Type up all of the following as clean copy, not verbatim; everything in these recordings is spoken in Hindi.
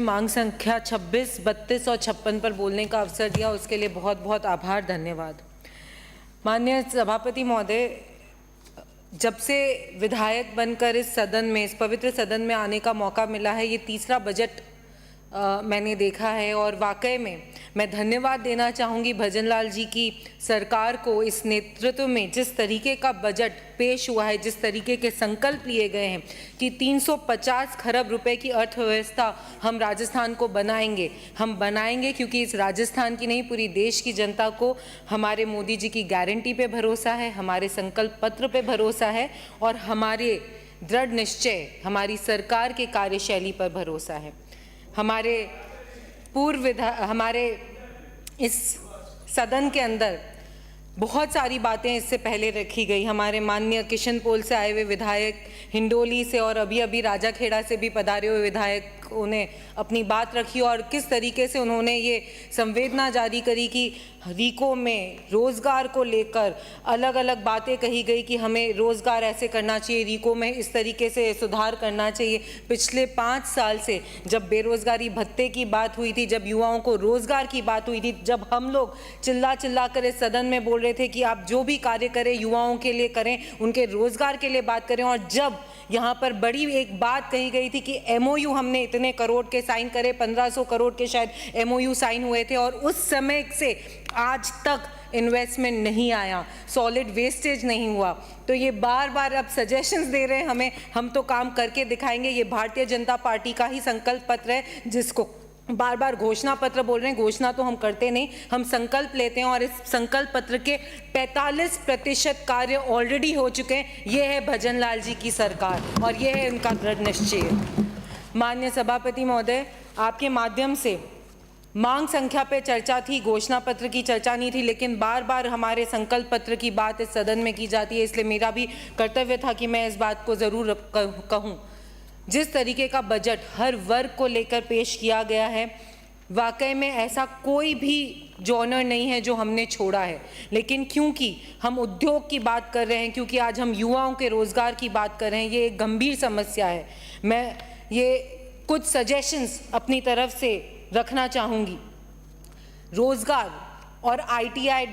मांग संख्या 26, 32 और 56 पर बोलने का अवसर दिया, उसके लिए बहुत बहुत आभार, धन्यवाद। माननीय सभापति महोदय, जब से विधायक बनकर इस सदन में, इस पवित्र सदन में आने का मौका मिला है, ये तीसरा बजट मैंने देखा है और वाकई में मैं धन्यवाद देना चाहूँगी भजनलाल जी की सरकार को। इस नेतृत्व में जिस तरीके का बजट पेश हुआ है, जिस तरीके के संकल्प लिए गए हैं कि 350 खरब रुपए की अर्थव्यवस्था हम राजस्थान को बनाएंगे, हम बनाएंगे क्योंकि इस राजस्थान की नहीं पूरी देश की जनता को हमारे मोदी जी की गारंटी पे भरोसा है, हमारे संकल्प पत्र पे भरोसा है और हमारे दृढ़ निश्चय, हमारी सरकार के कार्यशैली पर भरोसा है। हमारे इस सदन के अंदर बहुत सारी बातें इससे पहले रखी गई। हमारे माननीय किशनपोल से आए हुए विधायक, हिंडोली से और अभी राजाखेड़ा से भी पधारे हुए विधायकों ने अपनी बात रखी और किस तरीके से उन्होंने ये संवेदना जारी करी कि रीको में रोज़गार को लेकर अलग अलग बातें कही गई कि हमें रोज़गार ऐसे करना चाहिए, रीको में इस तरीके से सुधार करना चाहिए। पिछले 5 साल से जब बेरोज़गारी भत्ते की बात हुई थी, जब युवाओं को रोज़गार की बात हुई थी, जब हम लोग चिल्ला कर इस सदन में बोल रहे थे कि आप जो भी कार्य करें युवाओं के लिए करें, उनके रोज़गार के लिए बात करें, और जब यहाँ पर बड़ी एक बात कही गई थी कि एमओयू हमने इतने करोड़ के साइन करे, 1500 करोड़ के शायद एमओयू साइन हुए थे और उस समय से आज तक इन्वेस्टमेंट नहीं आया, सॉलिड वेस्टेज नहीं हुआ। तो ये बार अब सजेशंस दे रहे हैं हमें, हम तो काम करके दिखाएंगे। ये भारतीय जनता पार्टी का ही संकल्प पत्र है, जिसको बार घोषणा पत्र बोल रहे हैं। घोषणा तो हम करते नहीं, हम संकल्प लेते हैं और इस संकल्प पत्र के 45% कार्य ऑलरेडी हो चुके हैं। ये है भजनलाल जी की सरकार और ये है उनका दृढ़ निश्चय। माननीय सभापति महोदय, आपके माध्यम से मांग संख्या पे चर्चा थी, घोषणा पत्र की चर्चा नहीं थी, लेकिन बार हमारे संकल्प पत्र की बात इस सदन में की जाती है, इसलिए मेरा भी कर्तव्य था कि मैं इस बात को ज़रूर कहूँ। जिस तरीके का बजट हर वर्ग को लेकर पेश किया गया है, वाकई में ऐसा कोई भी जॉनर नहीं है जो हमने छोड़ा है। लेकिन क्योंकि हम उद्योग की बात कर रहे हैं, क्योंकि आज हम युवाओं के रोज़गार की बात कर रहे हैं, ये एक गंभीर समस्या है। मैं ये कुछ सजेशंस अपनी तरफ से रखना चाहूँगी। रोज़गार और ITI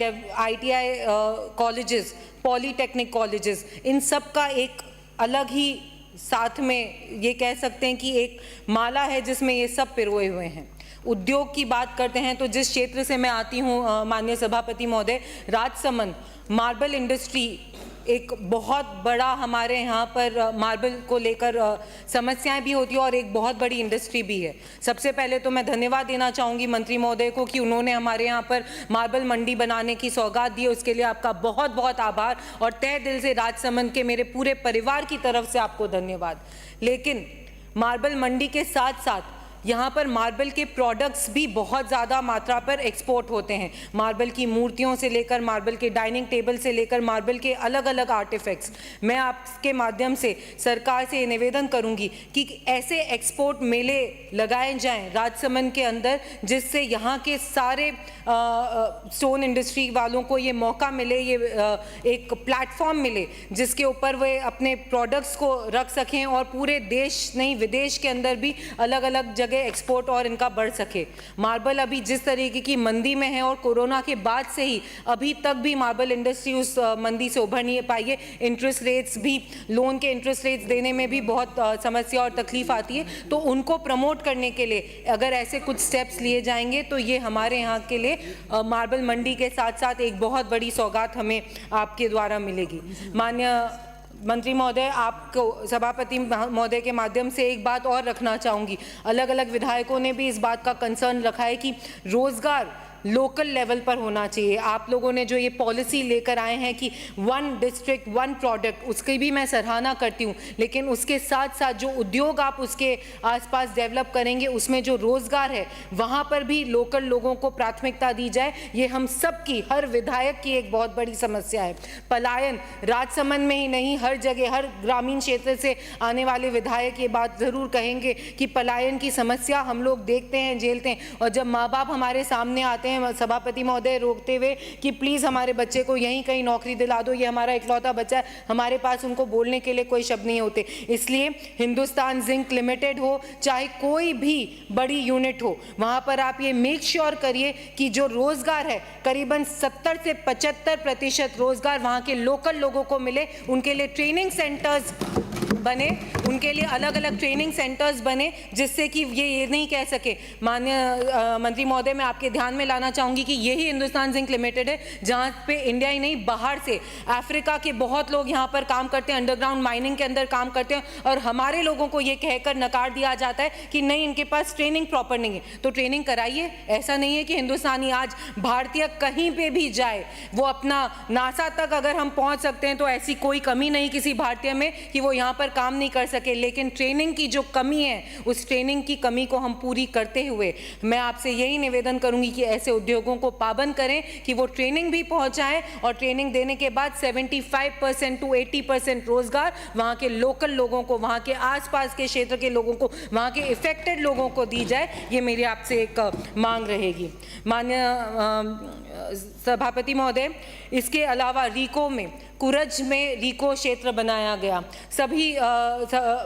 कॉलेजेस, पॉलीटेक्निक कॉलेजेस, इन सब का एक अलग ही साथ में ये कह सकते हैं कि एक माला है जिसमें ये सब पिरोए हुए हैं। उद्योग की बात करते हैं तो जिस क्षेत्र से मैं आती हूँ माननीय सभापति महोदय, राजसमंद मार्बल इंडस्ट्री एक बहुत बड़ा, हमारे यहाँ पर मार्बल को लेकर समस्याएं भी होती है और एक बहुत बड़ी इंडस्ट्री भी है। सबसे पहले तो मैं धन्यवाद देना चाहूँगी मंत्री महोदय को कि उन्होंने हमारे यहाँ पर मार्बल मंडी बनाने की सौगात दी है, उसके लिए आपका बहुत आभार और तहे दिल से राजसमंद के मेरे पूरे परिवार की तरफ से आपको धन्यवाद। लेकिन मार्बल मंडी के साथ साथ यहाँ पर मार्बल के प्रोडक्ट्स भी बहुत ज़्यादा मात्रा पर एक्सपोर्ट होते हैं। मार्बल की मूर्तियों से लेकर मार्बल के डाइनिंग टेबल से लेकर मार्बल के अलग अलग आर्टिफैक्ट्स। मैं आपके माध्यम से सरकार से निवेदन करूँगी कि ऐसे एक्सपोर्ट मेले लगाए जाएं राजसमंद के अंदर, जिससे यहाँ के सारे स्टोन इंडस्ट्री वालों को ये मौका मिले, ये एक प्लेटफॉर्म मिले जिसके ऊपर वे अपने प्रोडक्ट्स को रख सकें और पूरे देश नहीं विदेश के अंदर भी अलग अलग जगह एक्सपोर्ट और इनका बढ़ सके। मार्बल अभी जिस तरीके की मंदी में है और कोरोना के बाद से ही अभी तक भी मार्बल इंडस्ट्री उस मंदी से उभर नहीं पाई है। इंटरेस्ट रेट्स भी, लोन के इंटरेस्ट रेट्स देने में भी बहुत समस्या और तकलीफ आती है। तो उनको प्रमोट करने के लिए अगर ऐसे कुछ स्टेप्स लिए जाएंगे तो ये हमारे यहाँ के लिए मार्बल मंडी के साथ साथ एक बहुत बड़ी सौगात हमें आपके द्वारा मिलेगी। माननीय मंत्री महोदय, आपको सभापति महोदय के माध्यम से एक बात और रखना चाहूँगी। अलग अलग विधायकों ने भी इस बात का कंसर्न रखा है कि रोज़गार लोकल लेवल पर होना चाहिए। आप लोगों ने जो ये पॉलिसी लेकर आए हैं कि 1 डिस्ट्रिक्ट 1 प्रोडक्ट, उसकी भी मैं सराहना करती हूँ, लेकिन उसके साथ साथ जो उद्योग आप उसके आसपास डेवलप करेंगे, उसमें जो रोज़गार है वहाँ पर भी लोकल लोगों को प्राथमिकता दी जाए। ये हम सब की, हर विधायक की एक बहुत बड़ी समस्या है। पलायन राजसमंद में ही नहीं, हर जगह, हर ग्रामीण क्षेत्र से आने वाले विधायक ये बात ज़रूर कहेंगे कि पलायन की समस्या हम लोग देखते हैं, झेलते हैं, और जब माँ बाप हमारे सामने आते हैं हैं सभापति महोदय रोकते हुए कि प्लीज़ हमारे बच्चे को यहीं कहीं नौकरी दिला दो, ये हमारा इकलौता बच्चा है, हमारे पास उनको बोलने के लिए कोई शब्द नहीं होते। इसलिए हिंदुस्तान जिंक लिमिटेड हो चाहे कोई भी बड़ी यूनिट हो, वहाँ पर आप ये मेक श्योर करिए कि जो रोज़गार है करीबन 70 से 75% रोज़गार वहाँ के लोकल लोगों को मिले, उनके लिए ट्रेनिंग सेंटर्स बने, उनके लिए अलग अलग ट्रेनिंग सेंटर्स बने, जिससे कि ये नहीं कह सके। माननीय मंत्री महोदय, मैं आपके ध्यान में लाना चाहूँगी कि यही हिंदुस्तान जिंक लिमिटेड है जहाँ पे इंडिया ही नहीं बाहर से अफ्रीका के बहुत लोग यहाँ पर काम करते हैं, अंडरग्राउंड माइनिंग के अंदर काम करते हैं, और हमारे लोगों को ये कहकर नकार दिया जाता है कि नहीं इनके पास ट्रेनिंग प्रॉपर नहीं है। तो ट्रेनिंग कराइए। ऐसा नहीं है कि हिंदुस्तानी आज भारतीय कहीं पे भी जाए वो अपना नासा तक अगर हम पहुँच सकते हैं तो ऐसी कोई कमी नहीं किसी भारतीय में कि वो यहाँ पर काम नहीं कर सके, लेकिन ट्रेनिंग की जो कमी है उस ट्रेनिंग की कमी को हम पूरी करते हुए मैं आपसे यही निवेदन करूंगी कि ऐसे उद्योगों को पाबंद करें कि वो ट्रेनिंग भी पहुंचाएं, और ट्रेनिंग देने के बाद 75% to 80% रोजगार वहां के लोकल लोगों को, वहां के आसपास के क्षेत्र के लोगों को, वहां के इफेक्टेड लोगों को दी जाए। ये मेरी आपसे एक मांग रहेगी। माननीय सभापति महोदय, इसके अलावा रीको में, कुरज में रीको क्षेत्र बनाया गया। सभी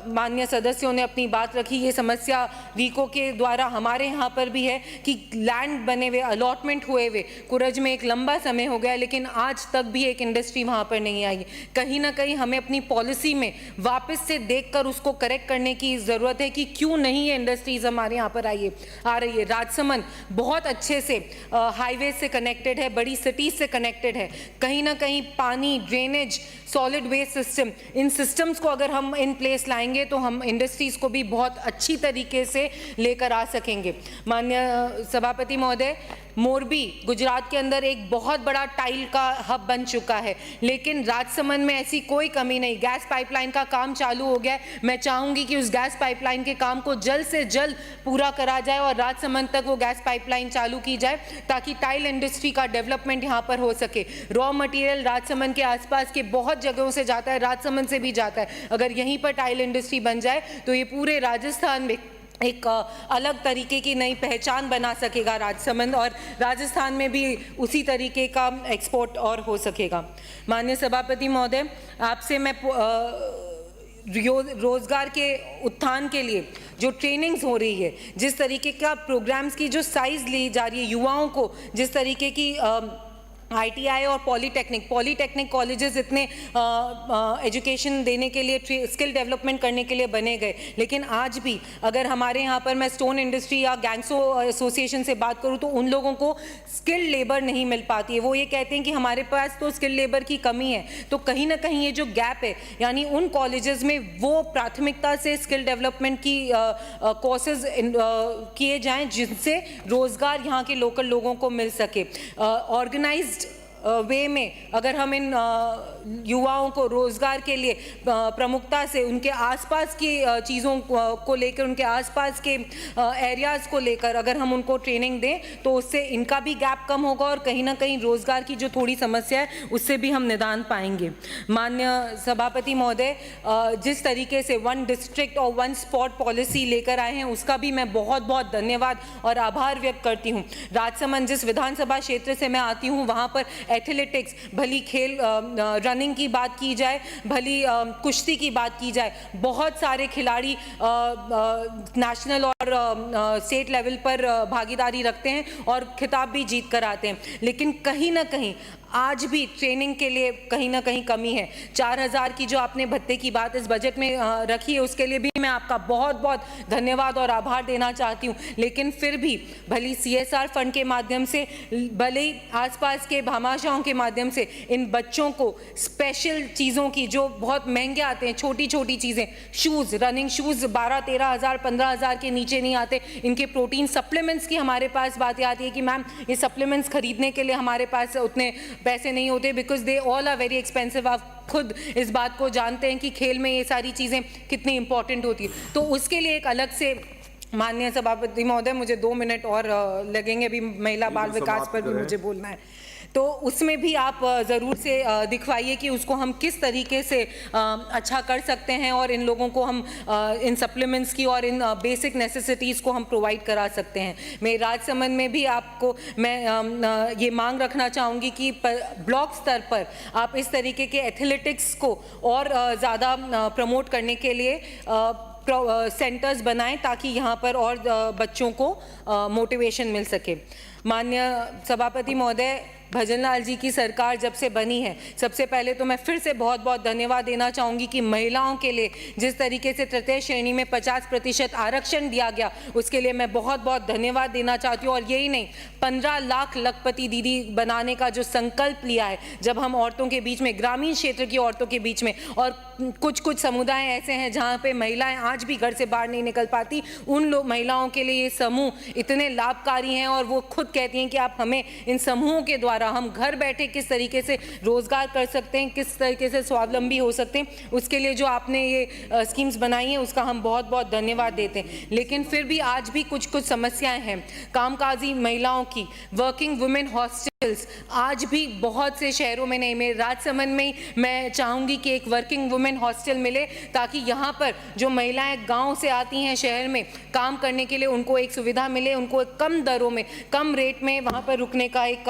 माननीय सदस्यों ने अपनी बात रखी। ये समस्या रीको के द्वारा हमारे यहाँ पर भी है कि लैंड बने हुए, अलॉटमेंट हुए हुए कुरज में एक लंबा समय हो गया, लेकिन आज तक भी एक इंडस्ट्री वहाँ पर नहीं आई। कहीं ना कहीं हमें अपनी पॉलिसी में वापस से देखकर उसको करेक्ट करने की ज़रूरत है कि क्यों नहीं ये इंडस्ट्रीज़ हमारे यहाँ पर आ रही है। राजसमंद बहुत अच्छे से हाईवे से कनेक्टेड है, बड़ी सिटीज से कनेक्टेड है। कहीं ना कहीं पानी, ड्रेनेज, सॉलिड वेस्ट सिस्टम, इन सिस्टम्स को अगर हम इन प्लेस लाएंगे तो हम इंडस्ट्रीज़ को भी बहुत अच्छी तरीके से लेकर आ सकेंगे। माननीय सभापति महोदय, मोरबी गुजरात के अंदर एक बहुत बड़ा टाइल का हब बन चुका है, लेकिन राजसमंद में ऐसी कोई कमी नहीं। गैस पाइपलाइन का काम चालू हो गया है। मैं चाहूँगी कि उस गैस पाइपलाइन के काम को जल्द से जल्द पूरा करा जाए और राजसमंद तक वो गैस पाइपलाइन चालू की जाए, ताकि टाइल इंडस्ट्री का डेवलपमेंट यहाँ पर हो सके। रॉ मटेरियल राजसमंद के आसपास के बहुत जगहों से जाता है, राजसमंद से भी जाता है। अगर यहीं पर टाइल इंडस्ट्री बन जाए तो ये पूरे राजस्थान में एक अलग तरीके की नई पहचान बना सकेगा राजसमंद, और राजस्थान में भी उसी तरीके का एक्सपोर्ट और हो सकेगा। माननीय सभापति महोदय, आपसे मैं रोजगार के उत्थान के लिए जो ट्रेनिंग्स हो रही है, जिस तरीके का प्रोग्राम्स की जो साइज ली जा रही है, युवाओं को जिस तरीके की ITI और पॉलीटेक्निक कॉलेजेस इतने एजुकेशन देने के लिए, स्किल डेवलपमेंट करने के लिए बने गए, लेकिन आज भी अगर हमारे यहाँ पर मैं स्टोन इंडस्ट्री या गैंगसो एसोसिएशन से बात करूँ तो उन लोगों को स्किल्ड लेबर नहीं मिल पाती है। वो ये कहते हैं कि हमारे पास तो स्किल्ड लेबर की कमी है। तो कहीं ना कहीं ये जो गैप है, यानी उन कॉलेजेस में वो प्राथमिकता से स्किल डेवलपमेंट की कोर्सेज किए जाएँ जिनसे रोज़गार यहाँ के लोकल लोगों को मिल सके। ऑर्गेनाइज्ड वे में अगर हम इन युवाओं को रोज़गार के लिए प्रमुखता से उनके आसपास की चीज़ों को लेकर, उनके आसपास के एरियाज़ को लेकर अगर हम उनको ट्रेनिंग दें तो उससे इनका भी गैप कम होगा और कहीं ना कहीं रोज़गार की जो थोड़ी समस्या है उससे भी हम निदान पाएंगे। माननीय सभापति महोदय, जिस तरीके से 1 डिस्ट्रिक्ट और 1 स्पॉट पॉलिसी लेकर आए हैं उसका भी मैं बहुत बहुत धन्यवाद और आभार व्यक्त करती हूँ। राजसमंद जिस विधानसभा क्षेत्र से मैं आती हूँ वहाँ पर एथलेटिक्स, भली खेल रनिंग की बात की जाए, भली कुश्ती की बात की जाए, बहुत सारे खिलाड़ी नेशनल और स्टेट लेवल पर भागीदारी रखते हैं और खिताब भी जीत कर आते हैं। लेकिन कहीं ना कहीं आज भी ट्रेनिंग के लिए कहीं ना कहीं कमी है। 4000 की जो आपने भत्ते की बात इस बजट में रखी है उसके लिए भी मैं आपका बहुत बहुत धन्यवाद और आभार देना चाहती हूँ। लेकिन फिर भी भली CSR फंड के माध्यम से, भले ही आसपास के भामाशाहों के माध्यम से इन बच्चों को स्पेशल चीज़ों की जो बहुत महंगे आते हैं, छोटी छोटी चीज़ें, शूज़, रनिंग शूज़ 12-13 हज़ार 15 हज़ार के नीचे नहीं आते। इनके प्रोटीन सप्लीमेंट्स की हमारे पास बातें आती है कि मैम ये सप्लीमेंट्स खरीदने के लिए हमारे पास उतने पैसे नहीं होते, because they all are very expensive. आप खुद इस बात को जानते हैं कि खेल में ये सारी चीज़ें कितनी इंपॉर्टेंट होती है। तो उसके लिए एक अलग से, माननीय सभापति महोदय मुझे 2 मिनट और लगेंगे, अभी महिला बाल विकास पर भी मुझे बोलना है। तो उसमें भी आप ज़रूर से दिखवाइए कि उसको हम किस तरीके से अच्छा कर सकते हैं और इन लोगों को हम इन सप्लीमेंट्स की और इन बेसिक नेसेसिटीज़ को हम प्रोवाइड करा सकते हैं। मैं राजसमंद में भी आपको मैं ये मांग रखना चाहूँगी कि ब्लॉक स्तर पर आप इस तरीके के एथलेटिक्स को और ज़्यादा प्रमोट करने के लिए सेंटर्स बनाएं ताकि यहाँ पर और बच्चों को मोटिवेशन मिल सके। माननीय सभापति महोदय, भजनलाल जी की सरकार जब से बनी है, सबसे पहले तो मैं फिर से बहुत बहुत धन्यवाद देना चाहूँगी कि महिलाओं के लिए जिस तरीके से तृतीय श्रेणी में 50% आरक्षण दिया गया, उसके लिए मैं बहुत बहुत धन्यवाद देना चाहती हूँ। और यही नहीं, 15 लाख लखपति दीदी बनाने का जो संकल्प लिया है, जब हम औरतों के बीच में, ग्रामीण क्षेत्र की औरतों के बीच में, और कुछ समुदाय ऐसे हैं जहाँ पे महिलाएं आज भी घर से बाहर नहीं निकल पाती, उन महिलाओं के लिए ये समूह इतने लाभकारी हैं और वो खुद कहती हैं कि आप हमें इन समूहों के द्वारा हम घर बैठे किस तरीके से रोजगार कर सकते हैं, किस तरीके से स्वावलंबी हो सकते हैं, उसके लिए जो आपने ये स्कीम्स बनाई हैं उसका हम बहुत बहुत धन्यवाद देते हैं। लेकिन फिर भी आज भी कुछ समस्याएं हैं। कामकाजी महिलाओं की, वर्किंग वुमेन हॉस्टल्स आज भी बहुत से शहरों में नहीं, मेरे राजसमंद में मैं चाहूँगी कि एक वर्किंग वुमेन हॉस्टल मिले ताकि यहाँ पर जो महिलाएं गाँव से आती हैं शहर में काम करने के लिए, उनको एक सुविधा मिले, उनको एक कम दरों में, कम रेट में वहाँ पर रुकने का एक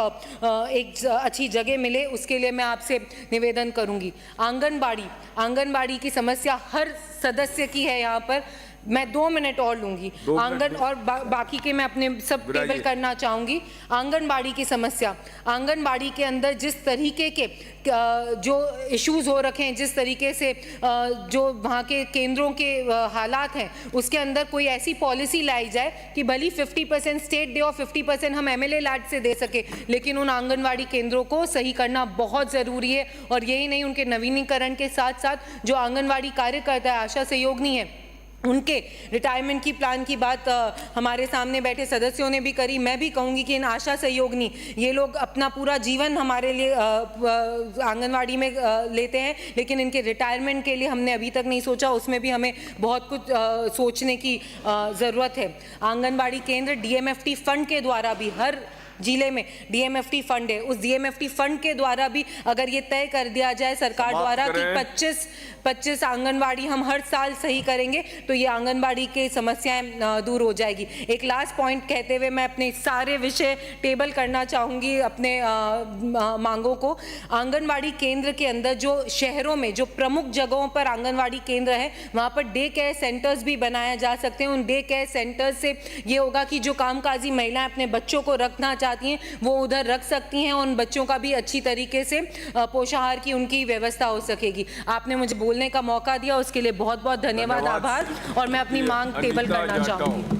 अच्छी जगह मिले। उसके लिए मैं आपसे निवेदन करूंगी। आंगनबाड़ी की समस्या हर सदस्य की है यहाँ पर। मैं 2 मिनट और लूंगी। आंगन और बाकी के मैं अपने सब टेबल करना चाहूँगी। आंगनबाड़ी की समस्या, आंगनबाड़ी के अंदर जिस तरीके के जो इश्यूज हो रखे हैं, जिस तरीके से जो वहाँ के केंद्रों के हालात हैं, उसके अंदर कोई ऐसी पॉलिसी लाई जाए कि भली 50% स्टेट दे और 50% हम MLA लैड से दे सके, लेकिन उन आंगनबाड़ी केंद्रों को सही करना बहुत ज़रूरी है। और यही नहीं, उनके नवीनीकरण के साथ साथ जो आंगनबाड़ी कार्यकर्ता है, आशा सहयोगिनी है, उनके रिटायरमेंट की प्लान की बात हमारे सामने बैठे सदस्यों ने भी करी। मैं भी कहूँगी कि इन आशा सहयोगिनी, ये लोग अपना पूरा जीवन हमारे लिए आंगनवाड़ी में लेते हैं, लेकिन इनके रिटायरमेंट के लिए हमने अभी तक नहीं सोचा। उसमें भी हमें बहुत कुछ सोचने की ज़रूरत है। आंगनवाड़ी केंद्र DMFT फंड के द्वारा भी, हर जिले में DMFT फंड है, उस DMFT फंड के द्वारा भी अगर ये तय कर दिया जाए सरकार द्वारा कि 25 आंगनबाड़ी हम हर साल सही करेंगे, तो ये आंगनबाड़ी की समस्याएं दूर हो जाएगी। एक लास्ट पॉइंट कहते हुए मैं अपने सारे विषय टेबल करना चाहूँगी, अपने मांगों को। आंगनबाड़ी केंद्र के अंदर जो शहरों में जो प्रमुख जगहों पर आंगनबाड़ी केंद्र है, वहाँ पर डे केयर सेंटर्स भी बनाया जा सकते हैं। उन डे केयर सेंटर्स से ये होगा कि जो कामकाजी महिलाएं अपने बच्चों को रखना चाहती हैं, वो उधर रख सकती हैं, उन बच्चों का भी अच्छी तरीके से पोषाहार की उनकी व्यवस्था हो सकेगी। आपने मुझे बोलने का मौका दिया, उसके लिए बहुत बहुत धन्यवाद, आभार। और मैं अपनी मांग टेबल करना चाहूँगी।